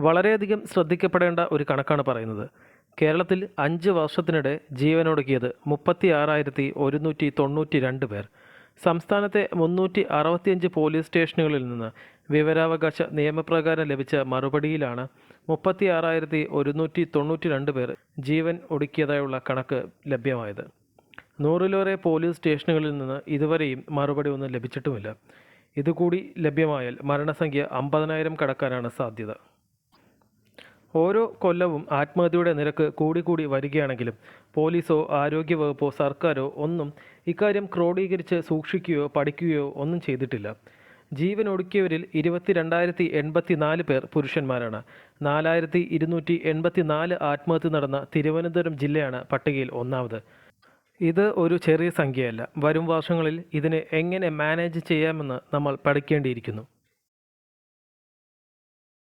വളരെയധികം ശ്രദ്ധിക്കപ്പെടേണ്ട ഒരു കണക്കാണ് പറയുന്നത്. കേരളത്തിൽ 5 വർഷത്തിനിടെ ജീവനൊടുക്കിയത് 36,192 പേർ. സംസ്ഥാനത്തെ 365 പോലീസ് സ്റ്റേഷനുകളിൽ നിന്ന് വിവരാവകാശ നിയമപ്രകാരം ലഭിച്ച മറുപടിയിലാണ് 36,192 പേർ ജീവൻ ഒടുക്കിയതായുള്ള കണക്ക് ലഭ്യമായത്. 100-ലേറെ പോലീസ് സ്റ്റേഷനുകളിൽ നിന്ന് ഇതുവരെയും മറുപടി ഒന്നും ലഭിച്ചിട്ടുമില്ല. ഇതുകൂടി ലഭ്യമായാൽ മരണസംഖ്യ 50,000 കടക്കാനാണ് സാധ്യത. ഓരോ കൊല്ലവും ആത്മഹത്യയുടെ നിരക്ക് കൂടി വരികയാണെങ്കിലും പോലീസോ ആരോഗ്യവകുപ്പോ സർക്കാരോ ഒന്നും ഇക്കാര്യം ക്രോഡീകരിച്ച് സൂക്ഷിക്കുകയോ പഠിക്കുകയോ ഒന്നും ചെയ്തിട്ടില്ല. ജീവൻ ഒടുക്കിയവരിൽ 22,084 പേർ പുരുഷന്മാരാണ്. 4,284 ആത്മഹത്യ നടന്ന തിരുവനന്തപുരം ജില്ലയാണ് പട്ടികയിൽ ഒന്നാമത്. ഇത് ഒരു ചെറിയ സംഖ്യയല്ല. വരും വർഷങ്ങളിൽ ഇതിനെ എങ്ങനെ മാനേജ് ചെയ്യാമെന്ന് നമ്മൾ പഠിക്കേണ്ടിയിരിക്കുന്നു.